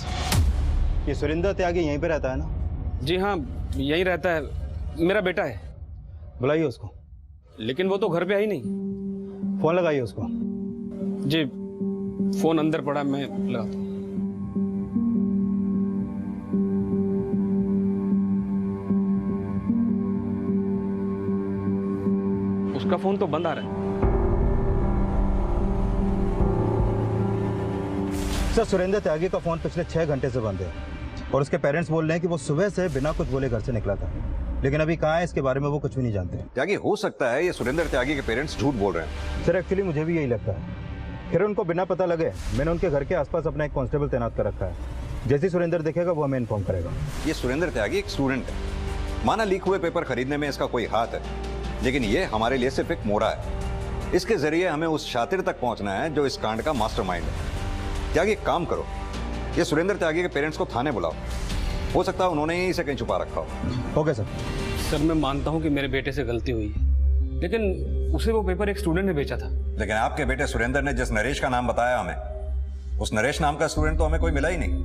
ये सुरेंद्र त्यागी यहीं पे रहता है ना?
जी हाँ यहीं रहता है, मेरा बेटा है।
बुलाइए उसको।
लेकिन वो तो घर पे आई नहीं।
फोन लगाइए उसको।
जी फोन अंदर पड़ा, मैं लगाता हूँ। उसका फोन तो बंद आ रहा है।
सर सुरेंद्र त्यागी का फोन पिछले 6 घंटे से बंद है और उसके पेरेंट्स बोल रहे हैं कि वो सुबह से बिना कुछ बोले घर से निकला था, लेकिन अभी कहाँ है इसके बारे में वो कुछ भी नहीं जानते।
त्यागी, हो सकता है ये सुरेंद्र त्यागी के पेरेंट्स झूठ बोल रहे हैं।
सर एक्चुअली मुझे भी यही लगता है। फिर उनको बिना पता लगे मैंने उनके घर के आसपास अपना एक कांस्टेबल तैनात कर रखा है। जैसे सुरेंद्र देखेगा वो हमें इन्फॉर्म करेगा।
ये सुरेंद्र त्यागी एक स्टूडेंट है, माना लीक हुए पेपर खरीदने में इसका कोई हाथ है, लेकिन ये हमारे लिए सिर्फ एक मोड़ा है। इसके जरिए हमें उस शातिर तक पहुंचना है जो इस कांड का मास्टरमाइंड है। त्यागी एक काम करो, ये सुरेंद्र त्यागी के पेरेंट्स को थाने बुलाओ, हो सकता है उन्होंने ही इसे कहीं छुपा रखा हो।
Okay sir.
सर मैं मानता हूँ कि मेरे बेटे से गलती हुई है, लेकिन उसे वो पेपर एक स्टूडेंट ने बेचा था।
लेकिन आपके बेटे सुरेंद्र ने जिस नरेश का नाम बताया हमें, उस नरेश नाम का स्टूडेंट तो हमें कोई मिला ही नहीं।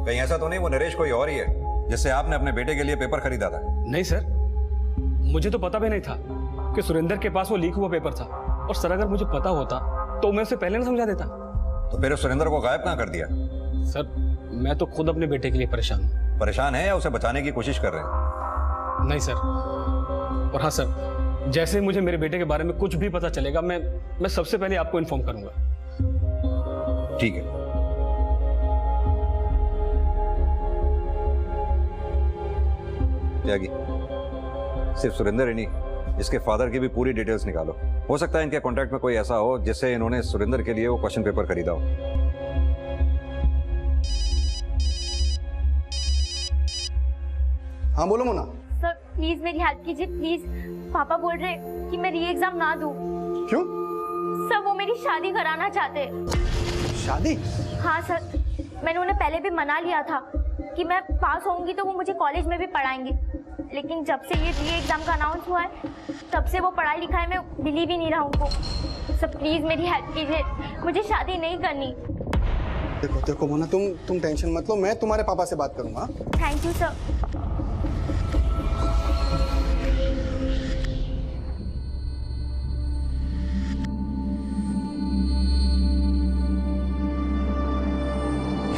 कहीं ऐसा तो नहीं वो नरेश कोई और ही है जिससे आपने अपने बेटे के लिए पेपर खरीदा था?
नहीं सर, मुझे तो पता भी नहीं था कि सुरेंद्र के पास वो लीक हुआ पेपर था, और सर अगर मुझे पता होता तो मैं उसे पहले ना समझा देता।
तो फिर सुरेंद्र को गायब कहाँ कर दिया?
सर मैं तो खुद अपने बेटे के लिए परेशान हूँ।
परेशान है या उसे बचाने की कोशिश कर रहे हैं?
नहीं सर, और हाँ सर, जैसे मुझे मेरे बेटे के बारे में कुछ भी पता चलेगा मैं सबसे पहले आपको इन्फॉर्म करूंगा।
ठीक है। त्यागी, सिर्फ सुरेंद्र ही नहीं, इसके फादर की भी पूरी डिटेल्स निकालो। हो सकता है इनके कॉन्टैक्ट में कोई ऐसा हो जिससे इन्होंने सुरेंद्र के लिए वो क्वेश्चन पेपर खरीदा हो।
हाँ बोलो मोना।
सर प्लीज मेरी हेल्प कीजिए प्लीज। पापा बोल रहे कि मैं री एग्जाम ना दूं।
क्यों?
सर वो मेरी शादी कराना चाहते।
शादी?
हाँ सर, मैंने उन्हें पहले भी मना लिया था कि मैं पास होंगी तो वो मुझे कॉलेज में भी पढ़ाएंगे, लेकिन जब से ये री एग्ज़ाम का अनाउंस हुआ है तब से वो पढ़ाई लिखाई में बिलीव ही नहीं रहा उनको। सब प्लीज़ मेरी हेल्प कीजिए, मुझे शादी नहीं करनी।
देखो देखो मोना, तुम टेंशन मत लो, मैं तुम्हारे पापा से बात करूंगा।
Thank you sir.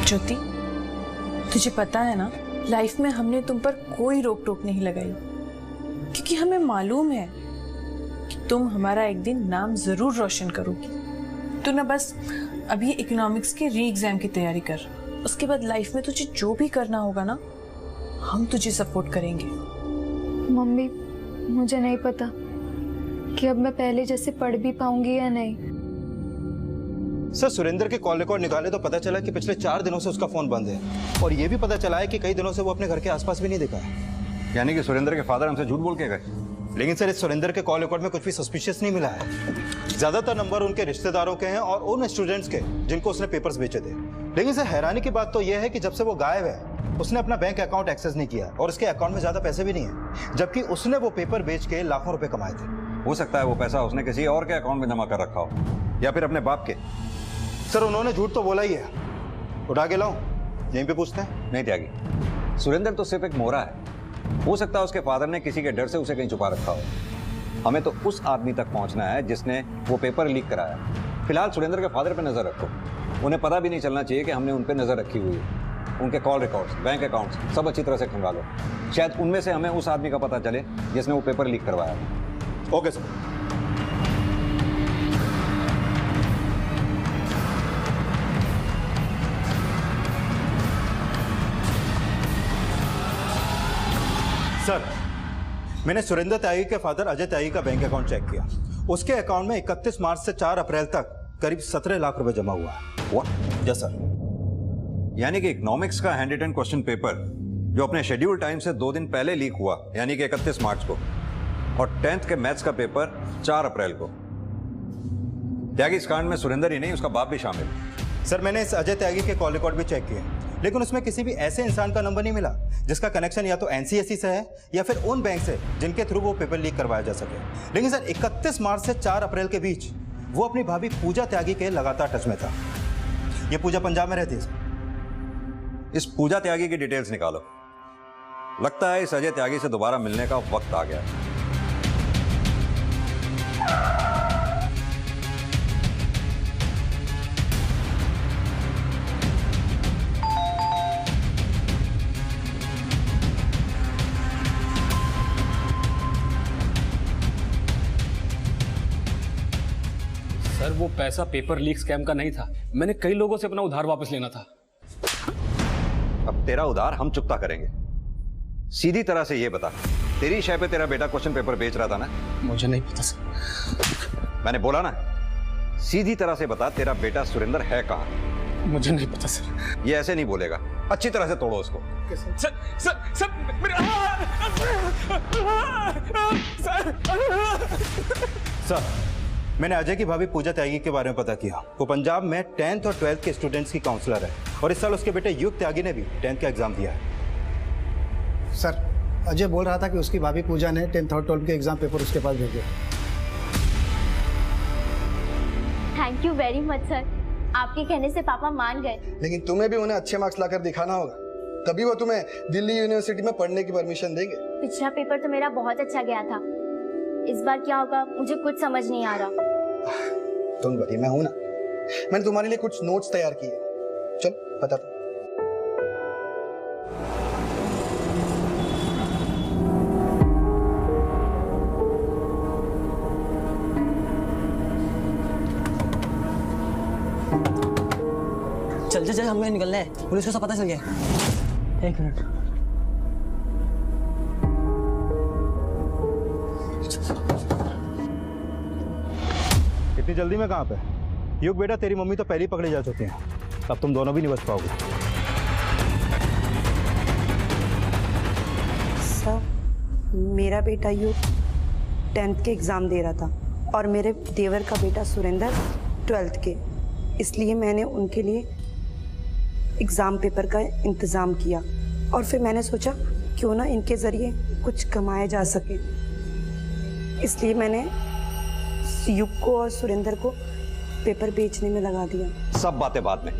ज्योति, तुझे पता है ना, लाइफ में हमने तुम पर कोई रोक टोक नहीं लगाई, क्योंकि हमें मालूम है कि तुम हमारा एक दिन नाम जरूर रोशन करोगी। तू ना बस अभी इकोनॉमिक्स के री एग्जाम की तैयारी कर, उसके बाद लाइफ में तुझे जो भी करना होगा ना, हम तुझे सपोर्ट करेंगे।
मम्मी, मुझे नहीं पता कि अब मैं पहले जैसे पढ़ भी पाऊंगी या नहीं।
सर, सुरेंद्र के कॉल रिकॉर्ड निकाले तो पता चला कि पिछले 4 दिनों से उसका फोन बंद है, और ये भी पता चला है कि कई दिनों से वो अपने घर के आसपास भी नहीं दिखा है।
यानी कि सुरेंद्र के फादर हमसे झूठ बोल के गए।
लेकिन सर, इस सुरेंद्र के कॉल रिकॉर्ड में कुछ भी सस्पिशियस नहीं मिला है। ज्यादातर नंबर उनके रिश्तेदारों के हैं और उन स्टूडेंट्स के जिनको उसने पेपर्स बेचे थे। लेकिन सर, हैरानी की बात तो यह है कि जब से वो गायब है उसने अपना बैंक अकाउंट एक्सेस नहीं किया, और उसके अकाउंट में ज्यादा पैसे भी नहीं है, जबकि उसने वो पेपर बेच के लाखों रुपए कमाए थे।
हो सकता है वो पैसा उसने किसी और के अकाउंट में जमा कर रखा हो, या फिर अपने बाप के।
सर, उन्होंने झूठ तो बोला ही है। उठा के लाऊं? यहीं पे पूछते हैं।
नहीं त्यागी, सुरेंद्र तो सिर्फ एक मोहरा है। हो सकता है उसके फादर ने किसी के डर से उसे कहीं छुपा रखा हो। हमें तो उस आदमी तक पहुंचना है जिसने वो पेपर लीक कराया। फिलहाल सुरेंद्र के फादर पे नजर रखो, उन्हें पता भी नहीं चलना चाहिए कि हमने उन पे नजर रखी हुई है। उनके कॉल रिकॉर्ड्स, बैंक अकाउंट्स सब अच्छी तरह से खंगालो, शायद उनमें से हमें उस आदमी का पता चले जिसने वो पेपर लीक करवाया।
Okay sir. सर, मैंने सुरेंद्र त्यागी के फादर अजय त्यागी का बैंक अकाउंट चेक किया। उसके अकाउंट में 31 मार्च से 4 अप्रैल तक करीब 17 लाख रुपए जमा हुआ है। व्हाट? Yes sir.
यानी कि इकोनॉमिक्स का हैंड रिटन क्वेश्चन पेपर जो अपने शेड्यूल टाइम से 2 दिन पहले लीक हुआ, यानी कि 31 मार्च को, और 10th के मैथ्स का पेपर 4 अप्रैल को। त्यागी इस कांड में सुरेंद्र ही नहीं, उसका बाप भी शामिल।
सर, मैंने इस अजय त्यागी के कॉल रिकॉर्ड भी चेक किए, लेकिन उसमें किसी भी ऐसे इंसान का नंबर नहीं मिला जिसका कनेक्शन या तो एनसीएससी से है या फिर उन बैंक से जिनके थ्रू वो पेपर लीक करवाया जा सके। लेकिन सर, 31 मार्च से 4 अप्रैल के बीच वो अपनी भाभी पूजा त्यागी के लगातार टच में था। ये पूजा पंजाब में रहती है सर।
इस पूजा त्यागी की डिटेल्स निकालो। लगता है इस अजय त्यागी से दोबारा मिलने का वक्त आ गया।
सर, वो पैसा पेपर लीक स्कैम का नहीं था। मैंने कई लोगों से अपना उधार वापस लेना था।
अब तेरा उधार हम चुकता करेंगे। सीधी तरह से ये बता, तेरी शय पे तेरा बेटा क्वेश्चन पेपर बेच रहा था ना?
मुझे नहीं पता सर।
मैंने बोला ना, सीधी तरह से बता, तेरा बेटा सुरेंद्र है कहाँ?
मुझे नहीं पता सर।
ये ऐसे नहीं बोलेगा, अच्छी तरह से तोड़ो उसको।
सर, सर, सर,
सर, मैंने अजय की भाभी पूजा त्यागी के बारे में पता किया। वो पंजाब में 10th और 12th के स्टूडेंट्स की काउंसलर है, और इस साल उसके बेटे युग त्यागी ने भी 10th का एग्जाम दिया है।
सर, अजय बोल रहा था कि उसकी भाभी पूजा ने 10th और 12th के एग्जाम पेपर उसके पास भेजे।
Thank you very much sir, आपके कहने से पापा मान गए।
लेकिन तुम्हें भी उन्हें अच्छे मार्क्स लाकर दिखाना होगा, तभी वो तुम्हें दिल्ली यूनिवर्सिटी में पढ़ने की परमिशन देंगे।
पिछला पेपर तो मेरा बहुत अच्छा गया था, इस बार क्या होगा मुझे कुछ समझ नहीं आ रहा।
तुम बड़ी, मैं हूं ना। मैंने तुम्हारे लिए कुछ नोट्स तैयार किए, चल बताता हूं।
चल हमें निकलना है, पुलिस को सब पता चल गया। 1 मिनट।
इतनी जल्दी में कहाँ पे? युग बेटा, तेरी मम्मी तो पहले ही पकड़े जा चुके हैं, अब तुम दोनों भी नहीं बच पाओगे।
सर, मेरा बेटा युग 10th के एग्ज़ाम दे रहा था, और मेरे देवर का बेटा सुरेंद्र 12th के, इसलिए मैंने उनके लिए एग्ज़ाम पेपर का इंतज़ाम किया। और फिर मैंने सोचा क्यों ना इनके ज़रिए कुछ कमाया जा सके, इसलिए मैंने युग को और सुरेंद्र को पेपर बेचने में लगा दिया।
सब बातें बाद में,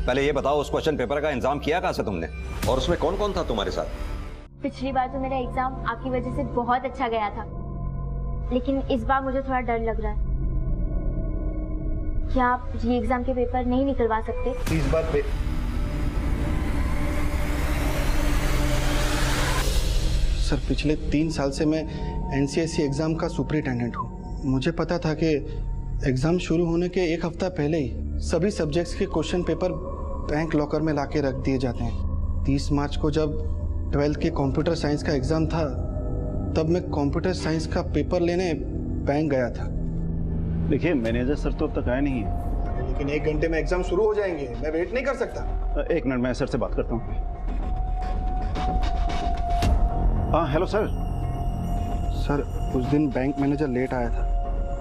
पहले ये बताओ उस क्वेश्चन पेपर का इंतजाम किया कहाँ से तुमने, और उसमें कौन कौन था तुम्हारे साथ?
पिछली बार तो मेरा एग्जाम आपकी वजह से बहुत अच्छा गया था, लेकिन इस बार मुझे थोड़ा डर लग रहा है। क्या आप री एग्जाम के पेपर नहीं निकलवा सकते?
इस बार सर पिछले 3 साल से मैं NCSE एग्ज़ाम का सुपरिटेंडेंट हूँ। मुझे पता था कि एग्ज़ाम शुरू होने के 1 हफ्ता पहले ही सभी सब्जेक्ट्स के क्वेश्चन पेपर बैंक लॉकर में लाके रख दिए जाते हैं। 30 मार्च को जब 12th के कंप्यूटर साइंस का एग्ज़ाम था, तब मैं कंप्यूटर साइंस का पेपर लेने बैंक गया था।
देखिए मैनेजर सर तो अब तक आए नहीं है।
लेकिन 1 घंटे में एग्ज़ाम शुरू हो जाएंगे, मैं वेट नहीं कर सकता।
1 मिनट, मैं सर से बात करता हूँ। हाँ हेलो सर।
सर उस दिन बैंक मैनेजर लेट आया था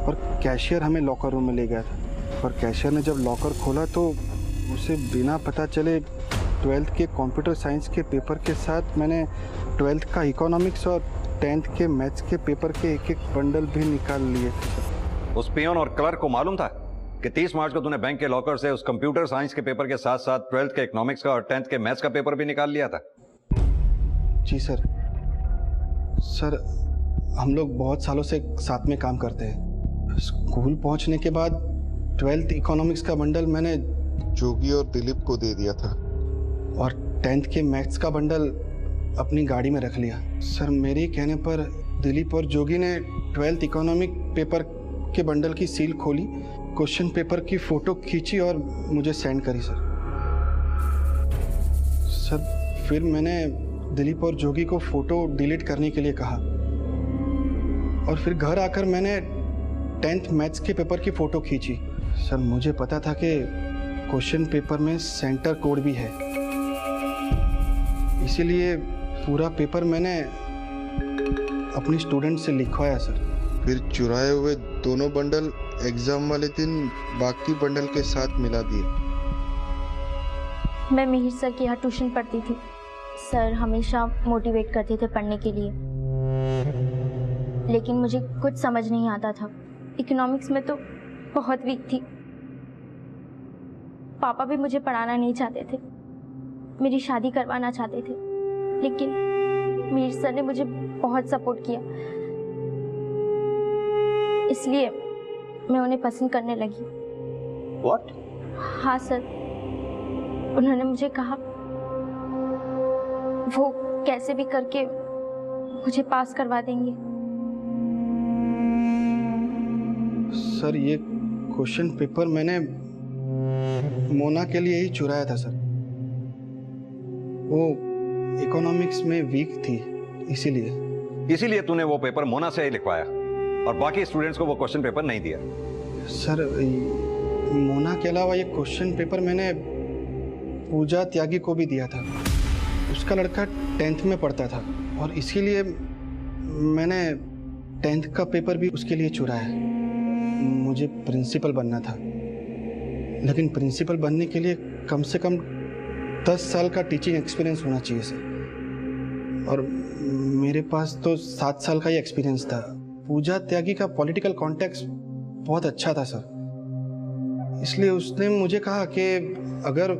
और कैशियर हमें लॉकर रूम में ले गया था, और कैशियर ने जब लॉकर खोला तो उसे बिना पता चले 12th के कंप्यूटर साइंस के पेपर के साथ मैंने 12th का इकोनॉमिक्स और 10th के मैथ्स के पेपर के एक बंडल भी निकाल लिए थे।
उस पियोन और क्लर्क को मालूम था कि 30 मार्च को तूने बैंक के लॉकर से उस कंप्यूटर साइंस के पेपर के साथ साथ 12th के इकोनॉमिक्स का और 10th के मैथ्स का पेपर भी निकाल लिया था?
जी सर। सर हम लोग बहुत सालों से साथ में काम करते हैं। स्कूल पहुंचने के बाद 12th इकोनॉमिक्स का बंडल मैंने जोगी और दिलीप को दे दिया था, और 10th के मैथ्स का बंडल अपनी गाड़ी में रख लिया। सर मेरे कहने पर दिलीप और जोगी ने 12th इकोनॉमिक पेपर के बंडल की सील खोली, क्वेश्चन पेपर की फोटो खींची और मुझे सेंड करी। सर फिर मैंने दिलीप और जोगी को फोटो डिलीट करने के लिए कहा, और फिर घर आकर मैंने 10th मैथ्स के पेपर की फोटो खींची। सर मुझे पता था कि क्वेश्चन पेपर में सेंटर कोड भी है, इसीलिए पूरा पेपर मैंने अपनी स्टूडेंट से लिखवाया। सर
फिर चुराए हुए दोनों बंडल एग्जाम वाले दिन बाकी बंडल के साथ मिला दिए।
मैं मिहिर सर के यहाँ ट्यूशन पढ़ती थी। सर हमेशा मोटिवेट करते थे पढ़ने के लिए, लेकिन मुझे कुछ समझ नहीं आता था। इकोनॉमिक्स में तो बहुत वीक थी। पापा भी मुझे पढ़ाना नहीं चाहते थे, मेरी शादी करवाना चाहते थे, लेकिन मिहिर सर ने मुझे बहुत सपोर्ट किया, इसलिए मैं उन्हें पसंद करने लगी।
What?
हाँ सर, उन्होंने मुझे कहा वो कैसे भी करके मुझे पास करवा देंगे।
सर ये क्वेश्चन पेपर मैंने मोना के लिए ही चुराया था। सर वो इकोनॉमिक्स में वीक थी, इसीलिए
तूने वो पेपर मोना से ही लिखवाया और बाकी स्टूडेंट्स को वो क्वेश्चन पेपर नहीं दिया?
सर मोना के अलावा ये क्वेश्चन पेपर मैंने पूजा त्यागी को भी दिया था। उसका लड़का 10th में पढ़ता था, और इसीलिए मैंने 10th का पेपर भी उसके लिए चुराया। मुझे प्रिंसिपल बनना था, लेकिन प्रिंसिपल बनने के लिए कम से कम 10 साल का टीचिंग एक्सपीरियंस होना चाहिए सर, और मेरे पास तो 7 साल का ही एक्सपीरियंस था। पूजा त्यागी का पॉलिटिकल कॉन्टेक्स्ट बहुत अच्छा था सर, इसलिए उसने मुझे कहा कि अगर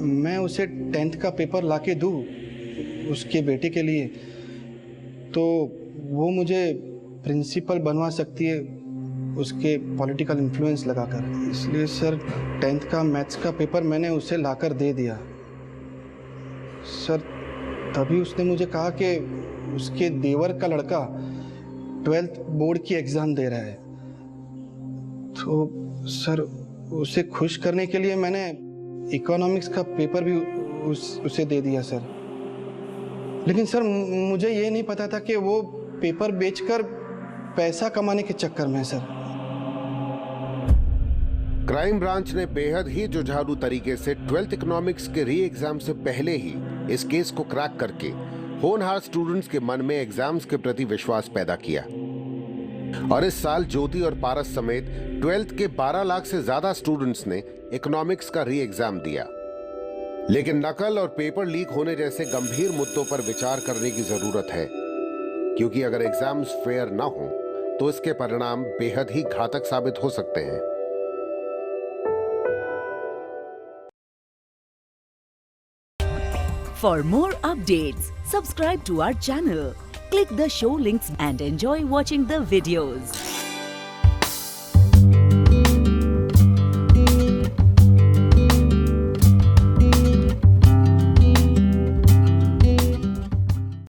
मैं उसे 10th का पेपर लाके दूँ उसके बेटे के लिए, तो वो मुझे प्रिंसिपल बनवा सकती है उसके पॉलिटिकल इन्फ्लुएंस लगाकर। इसलिए सर 10th का मैथ्स का पेपर मैंने उसे लाकर दे दिया। सर तभी उसने मुझे कहा कि उसके देवर का लड़का 12th बोर्ड की एग्ज़ाम दे रहा है, तो सर उसे खुश करने के लिए मैंने इकोनॉमिक्स का पेपर भी उसे दे दिया सर। लेकिन सर मुझे ये नहीं पता था कि वो पेपर बेचकर पैसा कमाने के चक्कर में। सर
क्राइम ब्रांच ने बेहद ही जुझारू तरीके से 12th इकोनॉमिक्स के री एग्जाम से पहले ही इस केस को क्रैक करके होनहार स्टूडेंट्स के मन में एग्जाम्स के प्रति विश्वास पैदा किया, और इस साल ज्योति और पारस समेत 12th के 12 लाख से ज्यादा स्टूडेंट्स ने इकोनॉमिक्स का री एग्जाम दिया। लेकिन नकल और पेपर लीक होने जैसे गंभीर मुद्दों पर विचार करने की जरूरत है, क्योंकि अगर एग्जाम्स फेयर ना हो तो इसके परिणाम बेहद ही घातक साबित हो सकते हैं।
For more updates, subscribe to our channel, click the show links and enjoy watching the videos.